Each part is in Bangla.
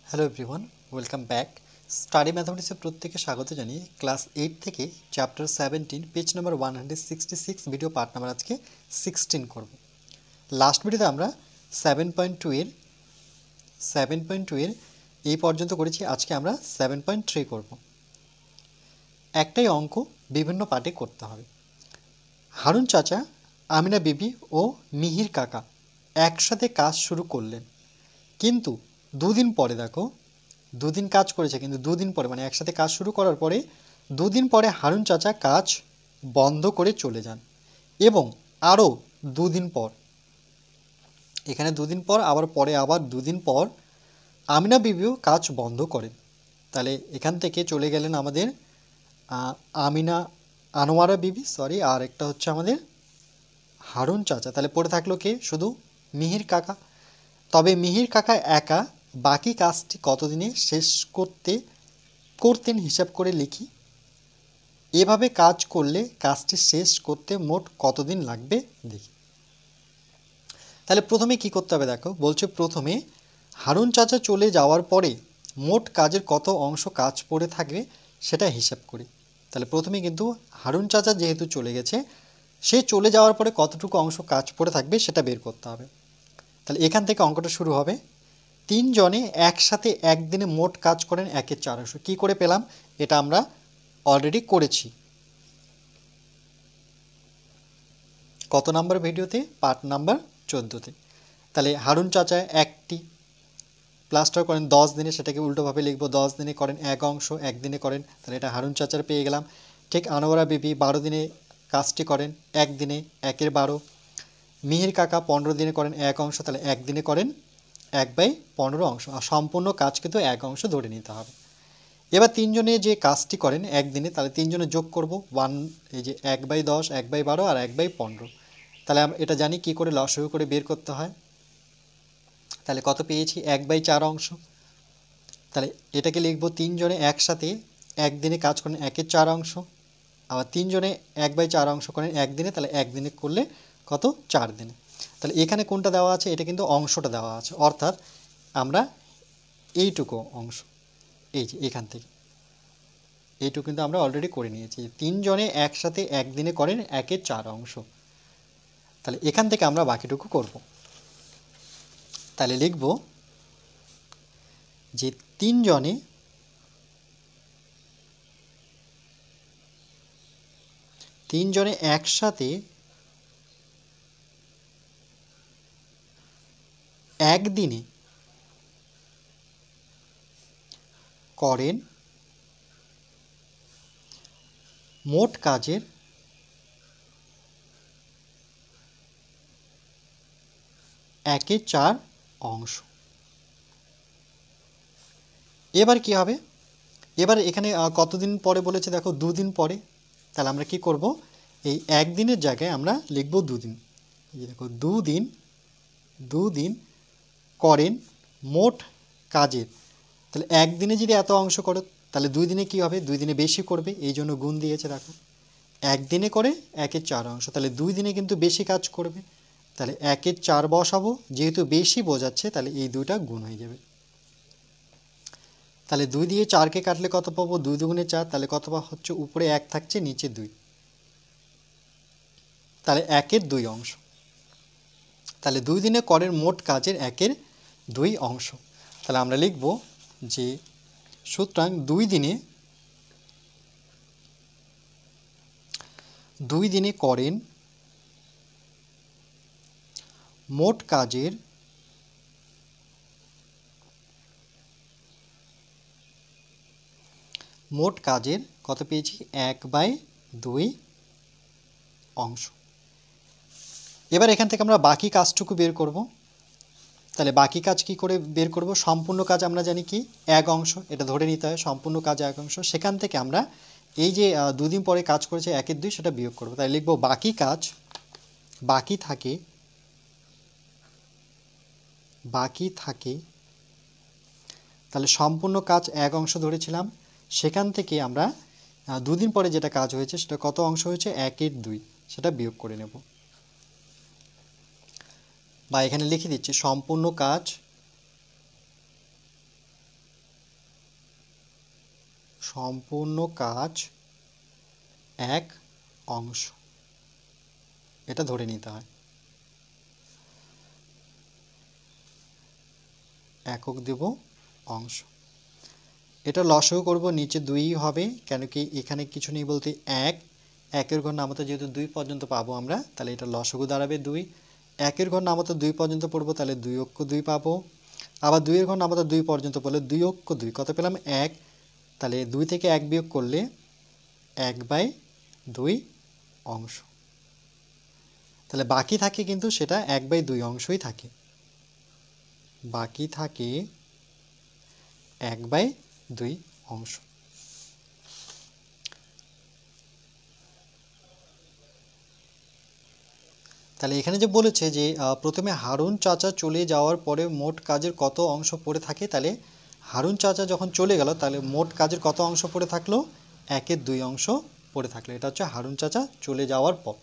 Hello everyone, welcome back. Study ম্যাথামেটিক্সের প্রত্যেকে স্বাগত জানিয়ে ক্লাস 8 থেকে chapter 17 page number 166 video part number আজকে 16 করব। লাস্ট ভিডিওতে আমরা 7.2 এর এই পর্যন্ত করেছি। আজকে আমরা 7.3 করব। একটাই অঙ্ক বিভিন্ন পার্টে করতে হবে। হারুন চাচা, আমিনা বিবি ও মিহির কাকা একসাথে কাজ শুরু করলেন, কিন্তু দুদিন পরে দেখো দুদিন কাজ করেছে, কিন্তু দুদিন পরে মানে একসাথে কাজ শুরু করার পরে দুদিন পরে হারুন চাচা কাজ বন্ধ করে চলে যান, এবং আরও দুদিন পর, এখানে দুদিন পর আবার পরে আবার দুদিন পর আমিনা বিবিও কাজ বন্ধ করেন। তাহলে এখান থেকে চলে গেলেন আমাদের আমিনা আনোয়ারা বিবি, আর একটা হচ্ছে আমাদের হারুন চাচা। তাহলে পড়ে থাকলো কে? শুধু মিহির কাকা। তবে মিহির কাকা একা বাকি কাজটি কতদিনে শেষ করতেন হিসাব করে লিখি। এভাবে কাজ করলে কাজটি শেষ করতে মোট কতদিন লাগবে দেখি। তাহলে প্রথমে কি করতে হবে দেখো, বলছে প্রথমে হারুন চাচা চলে যাওয়ার পরে মোট কাজের কত অংশ কাজ পড়ে থাকবে সেটা হিসাব করি। তাহলে প্রথমে কিন্তু হারুন চাচা যেহেতু চলে গেছে, সে চলে যাওয়ার পরে কতটুকু অংশ কাজ পড়ে থাকবে সেটা বের করতে হবে। তাহলে এখান থেকে অঙ্কটা শুরু হবে। তিনজনে একসাথে একদিনে মোট কাজ করেন 1/4 অংশ। কী করে পেলাম? এটা আমরা অলরেডি করেছি। কত নাম্বার ভিডিওতে? পার্ট নাম্বার 14তে। তাহলে হারুন চাচা একটি প্লাস্টার করেন 10 দিনে, সেটাকে উল্টোভাবে লিখবো, 10 দিনে করেন 1 অংশ, 1 দিনে করেন, তাহলে এটা হারুন চাচার পেয়ে গেলাম। ঠিক আনোয়ারা বিবি 12 দিনে কাজটি করেন 1 দিনে, 1/12। মিহির কাকা 15 দিনে করেন 1 অংশ, তাহলে 1 দিনে করেন 1/15 অংশ, আর সম্পূর্ণ কাজ কিন্তু 1 অংশ ধরে নিতে হবে। এবার তিনজনে যে কাজটি করেন একদিনে, তাহলে তিনজনে যোগ করব 1, এই যে 1/10, 1/12 আর 1/15। তাহলে আমরা এটা জানি কি করে লসাগু করে বের করতে হয়। তাহলে কত পেয়েছি? 1/4 অংশ। তাহলে এটাকে লিখব তিনজনে একসাথে একদিনে কাজ করেন 1/4 অংশ, আবার তিনজনে 1/4 অংশ করেন একদিনে, তাহলে একদিনে করলে কত? 4 দিনে। তাহলে এখানে কোনটা দেওয়া আছে? এটা কিন্তু অংশটা দেওয়া আছে, অর্থাৎ আমরা এইটুকু অংশ, এই যে এখান থেকে এইটুকু কিন্তু আমরা অলরেডি করে নিয়েছি। তিনজনে একসাথে একদিনে করেন 1/4 অংশ। তাহলে এখান থেকে আমরা বাকিটুকু করব। তাহলে লিখব যে তিনজনে একসাথে একদিনে করেন মোট কাজের 1/4 অংশ। এবার কি হবে? এবার এখানে কতদিন পরে বলেছে দেখো, দুদিন পরে। তাহলে আমরা কি করব? এই একদিনের জায়গায় আমরা লিখব দুদিন। এই যে দেখো, দুদিন করেন মোট কাজের। তাহলে একদিনে যদি এত অংশ করো, তাহলে 2 দিনে কি হবে? 2 দিনে বেশি করবে, এই জন্য গুণ দিয়েছে। দেখো, একদিনে করে 1/4 অংশ, তাহলে 2 দিনে কিন্তু বেশি কাজ করবে। তাহলে 1/4 বসাবো, যেহেতু বেশি বোঝাচ্ছে তাহলে এই দুইটা গুণ হয়ে যাবে। তাহলে 2 দিয়ে 4কে কাটলে কত পাবো? 2 দুগুণে 4, তাহলে কত হচ্ছে? উপরে 1 থাকছে, নিচে 2, তাহলে 1/2 অংশ। তাহলে 2 দিনে করেন মোট কাজের 1/2 অংশ। তাহলে আমরা লিখব যে সুতরাং 2 দিনে করেন মোট কাজের 1/2 কত পেয়েছি? 1/2 অংশ। এবার এখান থেকে আমরা বাকি কাজটুকু বের করব। তাহলে বাকি কাজ কি করে বের করব? সম্পূর্ণ কাজ আমরা জানি কি 1 অংশ, এটা ধরে নিতে হয়, সম্পূর্ণ কাজ 1 অংশ। সেখান থেকে আমরা এই যে 2 দিন পরে কাজ করেছে 1/2, সেটা বিয়োগ করব। তাই লিখব বাকি কাজ, বাকি থাকে। তাহলে সম্পূর্ণ কাজ 1 অংশ ধরেছিলাম, সেখান থেকে আমরা 2 দিন পরে যেটা কাজ হয়েছে সেটা কত অংশ হয়েছে? 1/2, সেটা বিয়োগ করে নেব। বা এখানে লিখে দিচ্ছি সম্পূর্ণ কাজ সম্পূর্ণ কাজ এক অংশ, এটা ধরে নিতে হয়। একক দেব অংশ, এটা লসাগু করব, নিচে 2 হবে, কেন কি এখানে কিছু নেই বলতে একের ঘর নামতে যেহেতু 2 পর্যন্ত পাবো আমরা, তাহলে এটা লসাগু দাঁড়াবে 2। একের ঘর নামতে 2 পর্যন্ত পড়বো, তাহলে 2 অক্ষ 2 পাবো। আবার 2 এর ঘর নামতে 2 পর্যন্ত পড়লে 2 অক্ষ 2, কত পেলাম 1। তাহলে 2 থেকে 1 বিয়োগ করলে 1/2 অংশ, তাহলে বাকি থাকে কিন্তু সেটা 1/2 অংশই থাকে, বাকি থাকে 1/2 অংশ। তাহলে এখানে যে বলেছে যে প্রথমে হারুন চাচা চলে যাওয়ার পরে মোট কাজের কত অংশ পড়ে থাকে, তাহলে হারুন চাচা যখন চলে গেল তাহলে মোট কাজের কত অংশ পড়ে থাকলো, 1/2 অংশ পড়ে থাকলো। এটা হচ্ছে হারুন চাচা চলে যাওয়ার পর,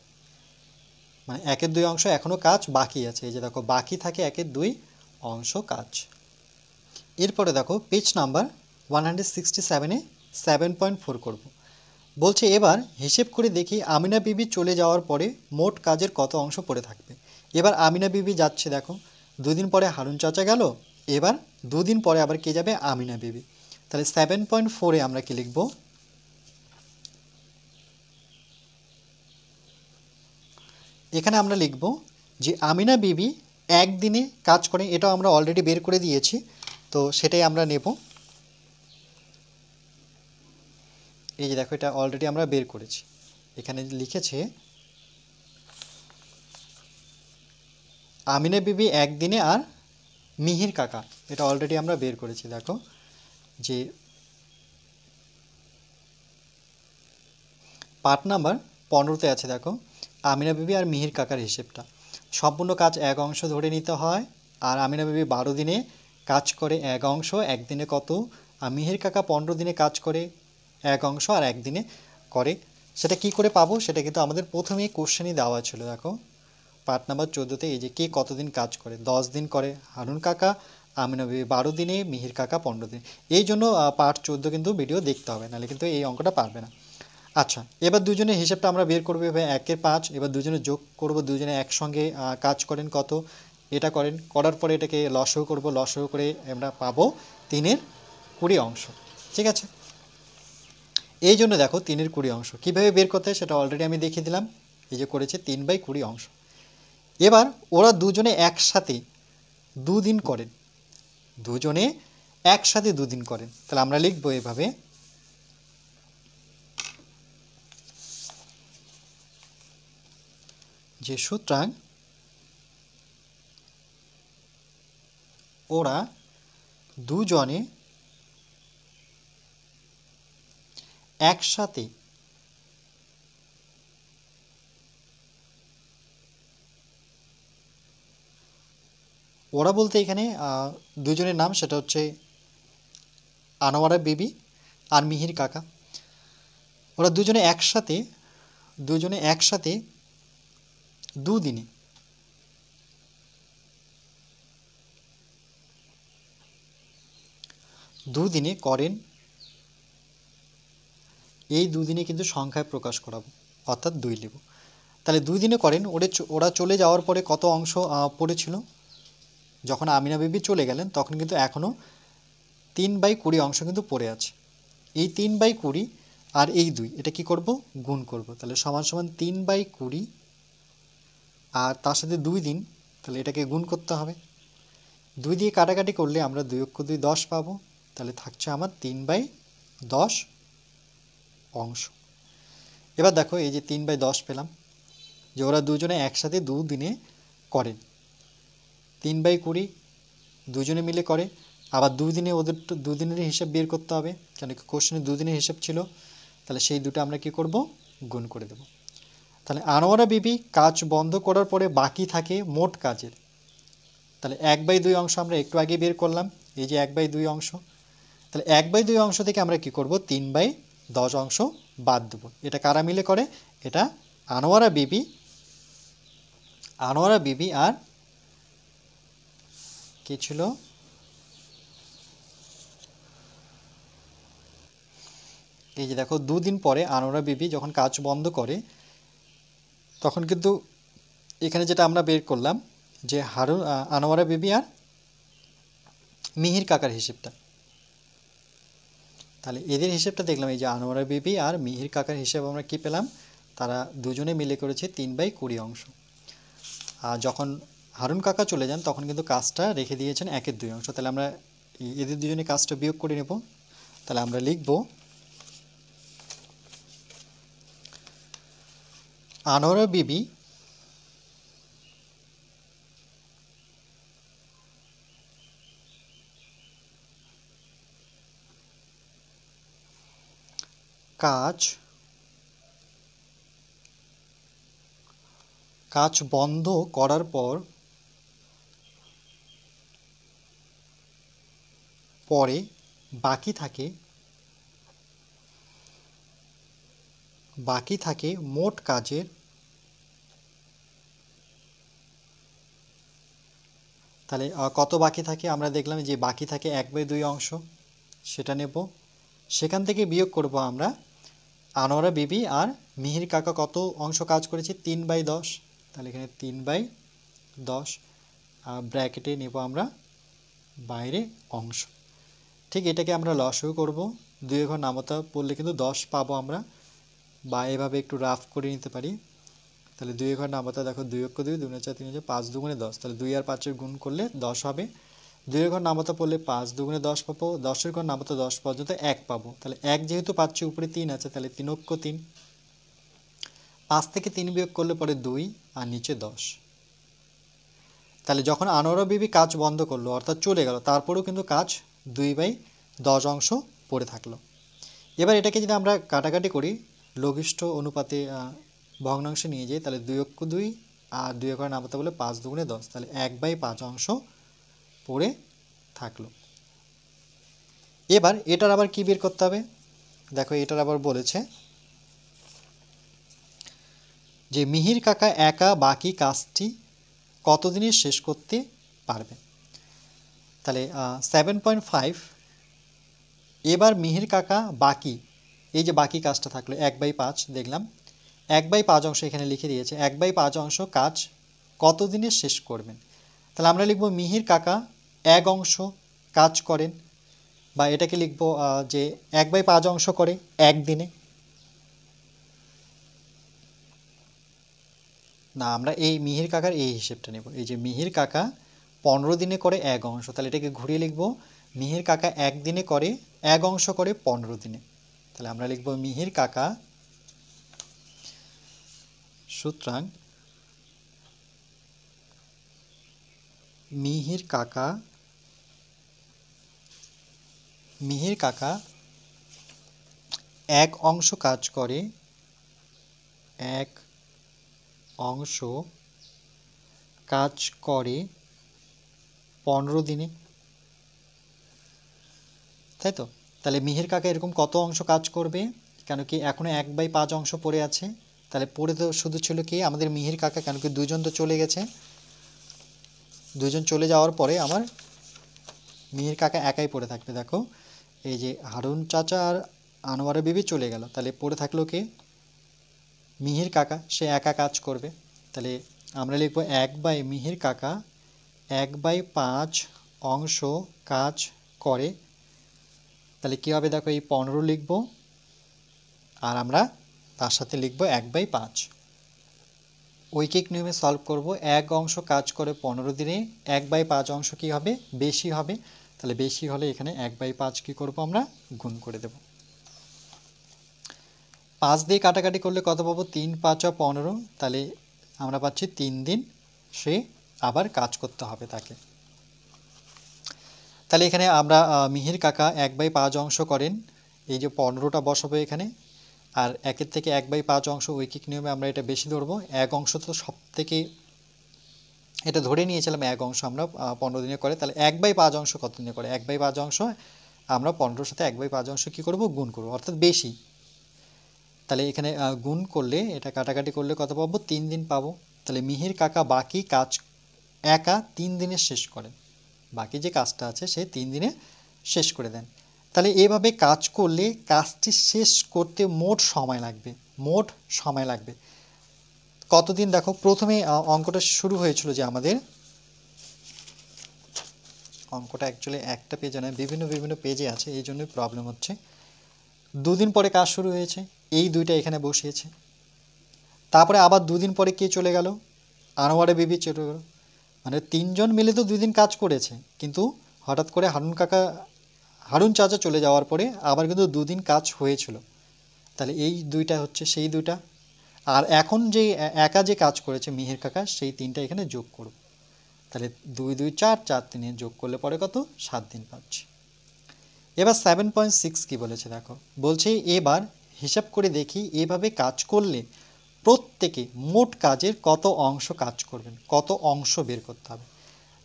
মানে 1/2 অংশ এখনও কাজ বাকি আছে। এই যে দেখো বাকি থাকে 1/2 অংশ কাজ। এরপরে দেখো পেজ নাম্বার 167-এ 7.4 করব। বলছে এবার হিসেব করে দেখি আমিনা বিবি চলে যাওয়ার পরে মোট কাজের কত অংশ পড়ে থাকবে। এবার আমিনা বিবি যাচ্ছে, দেখো 2 দিন পরে হারুন চাচা গেল, এবার 2 দিন পরে আবার কে যাবে, আমিনা বিবি। তাহলে 7.4-এ আমরা কি লিখব, এখানে আমরা লিখব যে আমিনা বিবি একদিনে কাজ করেন, এটাও আমরা অলরেডি বের করে দিয়েছি, তো সেটাই আমরা নেব। এই যে দেখো এটা অলরেডি আমরা বের করেছি, এখানে লিখেছে আমিনা বিবি একদিনে আর মিহির কাকা, এটা অলরেডি আমরা বের করেছি। দেখো যে পার্ট নাম্বার 15-তে আছে, দেখো আমিনা বিবি আর মিহির কাকার হিসেবটা। সম্পূর্ণ কাজ 1 অংশ ধরে নিতে হয়, আর আমিনা বিবি 12 দিনে কাজ করে 1 অংশ, একদিনে কত, আর মিহির কাকা 15 দিনে কাজ করে 1 অংশ আর একদিনে করে। সেটা কি করে পাবো, সেটা কিন্তু আমাদের প্রথমেই কোশ্চেনই দেওয়া ছিল। দেখো পার্ট নাম্বার 14-তে এই যে কে কতদিন কাজ করে, 10 দিন করে হারুন কাকা, আমিনা বিবি 12 দিনে, মিহির কাকা 15 দিন। এই জন্য পার্ট 14 কিন্তু ভিডিও দেখতে হবে, নাহলে কিন্তু এই অঙ্কটা পারবে না। আচ্ছা, এবার দুজনের হিসেবটা আমরা বের করবো, এবার 1-এর 5, এবার দুজনে যোগ করব, দুজনে একসঙ্গে কাজ করেন কত, এটা করেন, করার পরে এটাকে লসাগু করব, লসাগু করে আমরা পাবো 3-এর 20 অংশ। ঠিক আছে, এই জন্য দেখো 3-এর 20 অংশ কীভাবে বের করতে হয় সেটা অলরেডি আমি দেখিয়ে দিলাম, এই যে করেছে 3/20 অংশ। এবার ওরা দুজনে একসাথে 2 দিন করেন, দুজনে একসাথে 2 দিন করেন, তাহলে আমরা লিখবো এভাবে যে সুতরাং ওরা দুজনে একসাথে ওরা বলতে এখানে দুজনের নাম, সেটা হচ্ছে আনোয়ারা বিবি আর মিহির কাকা। ওরা দুজনে একসাথে 2 দিনে করেন, এই 2 দিনে কিন্তু সংখ্যায় প্রকাশ করাবো, অর্থাৎ 2 লিখব। তাহলে 2 দিনে করেন, ওরা চলে যাওয়ার পরে কত অংশ পড়েছিল, যখন আমিনা বিবি চলে গেলেন তখন কিন্তু এখনও 3/20 অংশ কিন্তু পড়ে আছে। এই 3/20 আর এই 2, এটা কি করব, গুণ করব, তাহলে সমান সমান 3/20 আর তার সাথে 2 দিন, তাহলে এটাকে গুণ করতে হবে। 2 দিয়ে কাটাকাটি করলে আমরা 2 অক্ষ 2 10 পাবো, তাহলে থাকছে আমার 3/10 অংশ। এবার দেখো এই যে 3/10 পেলাম, যে ওরা দুজনে একসাথে 2 দিনে করেন, 3/20 দুজনে মিলে করে, আবার 2 দিনে ওদের 2 দিনের হিসাব বের করতে হবে, কেন কি কোশ্চেনে 2 দিনের হিসাব ছিল, তাহলে সেই দুটো আমরা কি করব, গুণ করে দেব। তাহলে আনোয়ারা বিবি কাজ বন্ধ করার পরে বাকি থাকে মোট কাজের, তাহলে 1/2 অংশ আমরা একটু আগে বের করলাম, এই যে 1/2 অংশ, তাহলে 1/2 অংশ থেকে আমরা কি করব, 3/10 অংশ বাদ দেব। এটা কারা মিলে করে, এটা আনোয়ারা বিবি আর কি ছিল, এই যে দেখো 2 দিন পরে আনোয়ারা বিবি যখন কাজ বন্ধ করে তখন কিন্তু এখানে যেটা আমরা বের করলাম যে আনোয়ারা বিবি আর মিহির কাকার হিসেবটা, তাহলে এদের হিসেবটা দেখলাম। এই যে আনোয়ারা বিবি আর মিহির কাকার হিসেব আমরা কি পেলাম, তারা দুজনে মিলে করেছে 3/20 অংশ। আর যখন হারুন কাকা চলে যান তখন কিন্তু কাজটা রেখে দিয়েছেন 1/2 অংশ। তাহলে আমরা এদের দুজনে কাজটা বিয়োগ করে নেব। তাহলে আমরা লিখব আনোয়ারা বিবি কাজ বন্ধ করার পরে বাকি থাকে মোট কাজের, তাহলে কত বাকি থাকে আমরা দেখলাম যে বাকি থাকে 1/2 অংশ, সেটা নেব। সেখান থেকে বিয়োগ করব আমরা আনোয়ারা বিবি আর মিহির কাকা কত অংশ কাজ করেছে 3/10, তাহলে এখানে 3/10 ব্র্যাকেটে নেব আমরা বাইরে অংশ। ঠিক এটাকে আমরা লসাগু করব, 2 ঘর নামতা পড়লে কিন্তু 10 পাবো আমরা, বা এভাবে একটু রাফ করে নিতে পারি। তাহলে 2 ঘর নামতা দেখো 2 অক্ষ 2 2 4 3 5 2 10, তাহলে 2 আর 5 এর গুণ করলে 10 হবে। 2 ঘর নামতা পড়লে 5 2 10 পাবো, 10 এর ঘর নামতা 10 পর্যন্ত 1 পাবো। তাহলে 1 যেহেতু পাচ্ছি উপরে 3 আছে, তাহলে 3 অক্ষ 3, 5 থেকে 3 বিয়োগ করলে পরে 2 আর নিচে 10। তাহলে যখন আনোয়ারা বিবি কাজ বন্ধ করলো অর্থাৎ চলে গেল, তারপরেও কিন্তু কাজ 2/10 অংশ পড়ে থাকলো। এবার এটাকে যদি আমরা কাটাকাটি করি লঘিষ্ঠ অনুপাতে ভগ্নাংশে নিয়ে যাই, তাহলে 2 অক্ষ 2 আর 2 ঘর নামতা বলে 5 2 10, তাহলে 1/5 অংশ পড়ে থাকলো। এবার এটার আবার কি বের করতে হবে, দেখো এটার আবার বলেছে যে মিহির কাকা একা বাকি কাজটি কতদিনে শেষ করতে পারবে। তাহলে 7.5, এবার মিহির কাকা বাকি, এই যে বাকি কাজটা থাকলো 1/5 দেখলাম, 1/5 অংশ এখানে লিখে দিয়েছে, 1/5 অংশ কাজ কতদিনে শেষ করবেন। তাহলে আমরা লিখব মিহির কাকা 1 অংশ কাজ করেন, বা এটাকে লিখব যে 1/5 অংশ করে 1 দিনে। না, আমরা এই মিহির কাকার এই হিসেবটা নেব, এই যে মিহির কাকা 15 দিনে করে 1 অংশ, তাহলে এটাকে ঘুরিয়ে লিখব মিহির কাকা 1 দিনে করে 1 অংশ করে 15 দিনে। তাহলে আমরা লিখব মিহির কাকা, সুতরাং মিহির কাকা 1 অংশ কাজ করে 1 অংশ কাজ করে 15 দিনে, তাই তো। তাহলে মিহির কাকা এরকম কত অংশ কাজ করবে, কেন কি এখনো 1/5 অংশ পড়ে আছে, তাহলে পড়ে তো শুধু ছিল কি আমাদের মিহির কাকা, কেন কি 2 জন তো চলে গেছে, 2 জন চলে যাওয়ার পরে আমার মিহির কাকা একাই পড়ে থাকবে। দেখো এই যে হারুন চাচা আর আনোয়ারা বিবি চলে গেল, তাহলে পড়ে থাকলো কে, মিহির কাকা, সে একা কাজ করবে। তাহলে আমরা লিখব মিহির কাকা 1/5 অংশ কাজ করে, তাহলে কী হবে দেখো এই 15 লিখব আর আমরা তার সাথে লিখব 1/5। ঐকিক নিয়মে সলভ করব, 1 অংশ কাজ করে 15 দিনে, 1/5 অংশ কি হবে বেশি হবে, তাহলে বেশি হলে এখানে 1/5 কি করব আমরা গুণ করে দেব। 5 দিয়ে কাটাকাটি করলে কত পাবো, 3 5 15, তাহলে আমরা পাচ্ছি 3 দিন সে আবার কাজ করতে হবে তাকে। তাহলে এখানে আমরা মিহির কাকা 1/5 অংশ করেন, এই যে 15টা বসাবো এখানে, আর 1-এর থেকে 1/5 অংশ ঐকিক নিয়মে আমরা এটা বেশি ধরবো। 1 অংশ তো সব থেকে, এটা ধরে নিয়েছিলাম 1 অংশ আমরা 15 দিনে করে, তাহলে 1/5 অংশ কত দিনে করে, 1/5 অংশ আমরা 15-র সাথে 1/5 অংশ কী করবো গুণ করবো, অর্থাৎ বেশি। তাহলে এখানে গুণ করলে এটা কাটাকাটি করলে কত পাবো, 3 দিন পাবো। তাহলে মিহির কাকা বাকি কাজ একা 3 দিনে শেষ করেন, বাকি যে কাজটা আছে সে 3 দিনে শেষ করে দেন। তাহলে এভাবে কাজ করলে কাজটি শেষ করতে মোট সময় লাগবে কতদিন? দেখো প্রথমে অঙ্কটা শুরু হয়েছিল যে আমাদের অঙ্কটা অ্যাকচুয়ালি একটা পেজে নয়, বিভিন্ন পেজে আছে, এই জন্যই প্রবলেম হচ্ছে। দুদিন পরে কাজ শুরু হয়েছে, এই দুইটা এখানে বসিয়েছে। তারপরে আবার দুদিন পরে কে চলে গেল? আনোয়ারা বিবি চলে গেল। মানে তিনজন মিলে তো 2 দিন কাজ করেছে, কিন্তু হঠাৎ করে হারুন চাচা চলে যাওয়ার পরে আবার কিন্তু 2 দিন কাজ হয়েছিল। তাহলে এই দুইটা হচ্ছে সেই দুইটা। আর এখন যে একা যে কাজ করেছে মিহির কাকা, সেই 3টা এখানে যোগ করব। তাহলে 2 2 4 4 3 যোগ করলে পরে কত? 7 দিন পাচ্ছি। এবার 7.6 কি বলেছে দেখো, বলছে এবার হিসাব করে দেখি এভাবে কাজ করলে প্রত্যেকে মোট কাজের কত অংশ কাজ করবেন, কত অংশ বের করতে হবে।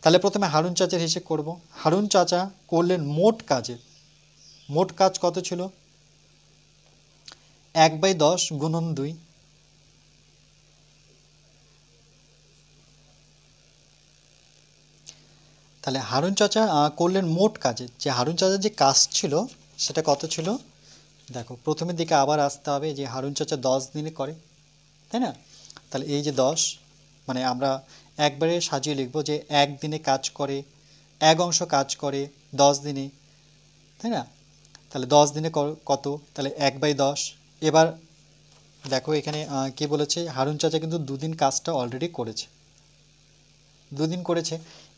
তাহলে প্রথমে হারুন চাচার হিসেব করব। হারুন চাচা করলেন মোট কাজ কত ছিল? 1/10 গুণন 2। তাহলে হারুন চাচা করলেন মোট কাজের, যে হারুন চাচার যে কাজ ছিল সেটা কত ছিল? দেখো প্রথমের দিকে আবার আসতে হবে, যে হারুন চাচা 10 দিনে করে, তাই না? তাহলে এই যে 10, মানে আমরা একবারে সাজিয়ে লিখব যে 1 দিনে কাজ করে, 1 অংশ কাজ করে 10 দিনে, তাই না? তাহলে 10 দিনে কত? তাহলে 1/10। এবার দেখো এখানে কি বলেছে, হারুন চাচা কিন্তু 2 দিন কাজটা অলরেডি করেছে, 2 দিন করেছে,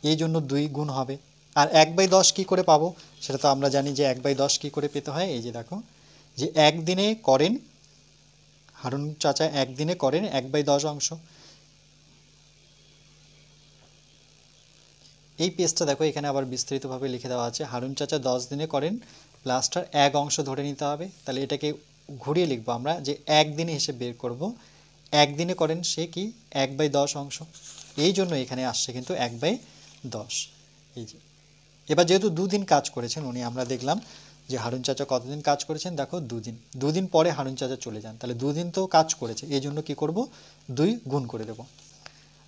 এই জন্য 2 গুণ হবে। আর 1/10 কী করে পাবো? সেটা তো আমরা জানি যে 1/10 কী করে পেতে হয়। এই যে দেখো, যে একদিনে করেন, হারুন চাচা একদিনে করেন 1/10 অংশ। এই পেজটা দেখো, এখানে আবার বিস্তারিতভাবে লিখে দেওয়া আছে, হারুন চাচা 10 দিনে করেন প্লাসটার 1 অংশ ধরে নিতে হবে। তাহলে এটাকে ঘুরিয়ে লিখবো আমরা, যে একদিনে হিসেবে বের করব, একদিনে করেন সে কি 1/10 অংশ, এই জন্য এখানে আসছে কিন্তু 1/10। এই যে এবার যেহেতু 2 দিন কাজ করেছেন উনি, আমরা দেখলাম যে হারুন চাচা কতদিন কাজ করেছেন, দেখো 2 দিন। 2 দিন পরে হারুন চাচা চলে যান, তাহলে 2 দিন তো কাজ করেছে, এই জন্য কী করব, 2 গুণ করে দেব।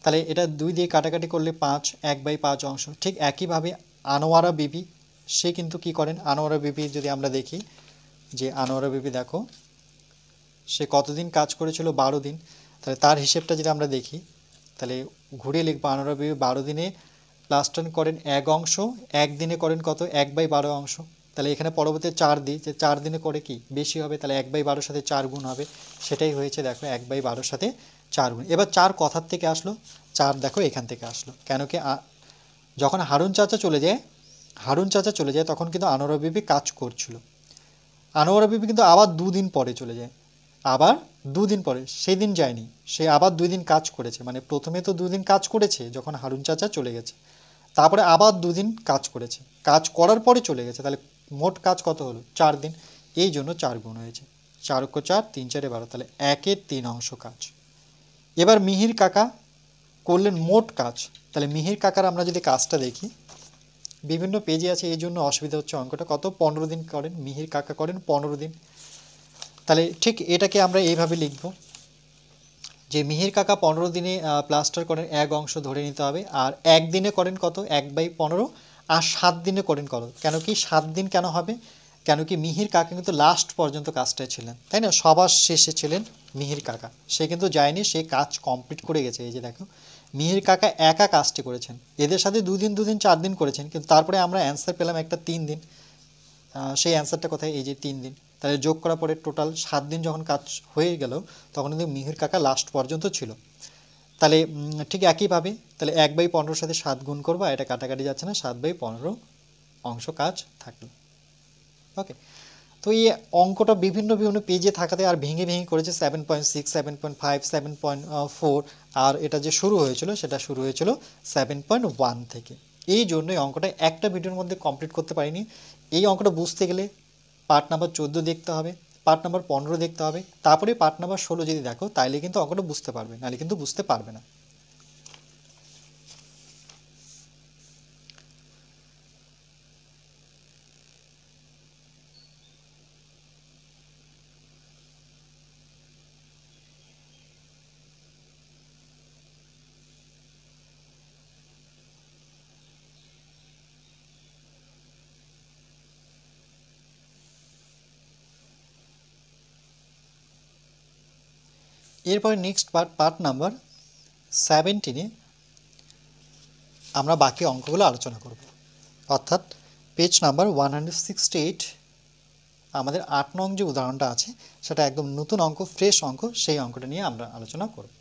তাহলে এটা 2 দিয়ে কাটাকাটি করলে 5, 1/5 অংশ। ঠিক একইভাবে আনোয়ারা বিবি, সে কিন্তু কি করেন, আনোয়ারা বিবি যদি আমরা দেখি, যে আনোয়ারা বিবি দেখো সে কতদিন কাজ করেছিল, 12 দিন। তাহলে তার হিসেবটা যদি আমরা দেখি, তাহলে ঘুরিয়ে লিখবো, আনোয়ারা বিবি 12 দিনে প্লাস্টার করেন 1 অংশ, একদিনে করেন কত, 1/12 অংশ। তাহলে এখানে পরবর্তী 4 দিই, যে 4 দিনে করে কি বেশি হবে, তাহলে 1/12 সাথে 4 গুণ হবে, সেটাই হয়েছে দেখো 1/12 সাথে 4 গুণ। এবার 4 কথার থেকে আসলো, 4 দেখো এখান থেকে আসলো, কেন কি যখন হারুন চাচা চলে যায় তখন কিন্তু আনোয়ারা বিবি কাজ করছিল। আনোয়ারা বিবি কিন্তু আবার 2 দিন পরে চলে যায়, আবার 2 দিন পরে, সেদিন যায়নি, সে আবার 2 দিন কাজ করেছে। মানে প্রথমে তো 2 দিন কাজ করেছে যখন হারুন চাচা চলে গেছে, তারপরে আবার 2 দিন কাজ করেছে, কাজ করার পরে চলে গেছে, তাহলে মোট কাজ কত হলো, 4 দিন, এই জন্য 4 গুণ হয়েছে। 4 × 4 3 4 12, তাহলে 1/3 অংশ কাজ। এবার মিহির কাকা করলেন মোট কাজ। তাহলে মিহির কাকার আমরা যদি কাজটা দেখি, বিভিন্ন পেজে আছে, এই জন্য অসুবিধা হচ্ছে, অঙ্কটা কত, 15 দিন করেন মিহির কাকা, করেন 15 দিন। তাহলে ঠিক এটাকে আমরা এইভাবে লিখব, যে মিহির কাকা 15 দিনে প্লাস্টার করেন 1 অংশ ধরে নিতে হবে, আর একদিনে করেন কত, 1/15, আর 7 দিনে করেন কত, কেন কি 7 দিন কেন হবে, কেন কি মিহির কাকা কিন্তু লাস্ট পর্যন্ত কাজটায় ছিলেন, তাই না? সবার শেষে ছিলেন মিহির কাকা, সে কিন্তু যায়নি, সে কাজ কমপ্লিট করে গেছে। এই যে দেখো, মিহির কাকা একা কাজটি করেছেন, এদের সাথে 2 দিন 2 দিন 4 দিন করেছেন, কিন্তু তারপরে আমরা অ্যান্সার পেলাম একটা 3 দিন। সেই অ্যান্সারটা কোথায়, এই যে 3 দিন। তাহলে যোগ করার পরে টোটাল 7 দিন যখন কাজ হয়ে গেল, তখন কিন্তু মিহির কাকা লাস্ট পর্যন্ত ছিল। তাহলে ঠিক একইভাবে, তাহলে 1/15 সাথে 7 গুণ করবো, এটা কাটাকাটি যাচ্ছে না, 7/15 অংশ কাজ থাকলো। ওকে, তো এই অঙ্কটা বিভিন্ন পেজে থাকাতে আর ভেঙে করেছে, 7.6, 7.5, 7.4, আর এটা যে শুরু হয়েছিল সেটা শুরু হয়েছিল 7.1 থেকে। এই জন্যই অঙ্কটা একটা ভিডিওর মধ্যে কমপ্লিট করতে পারিনি। এই অঙ্কটা বুঝতে গেলে পার্ট নাম্বার 14 দেখতে হবে, পার্ট নাম্বার 15 দেখতে হবে, তারপরে পার্ট নাম্বার 16 যদি দেখো, তাইলে কিন্তু অঙ্কটা বুঝতে পারবে, নাহলে কিন্তু বুঝতে পারবে না। এরপরে নেক্সট পার্ট নাম্বার 17-এ আমরা বাকি অঙ্কগুলো আলোচনা করব, অর্থাৎ পেজ নাম্বার 168 আমাদের 8 নং যে উদাহরণটা আছে সেটা একদম নতুন অঙ্ক, ফ্রেশ অঙ্ক, সেই অঙ্কটা নিয়ে আমরা আলোচনা করব।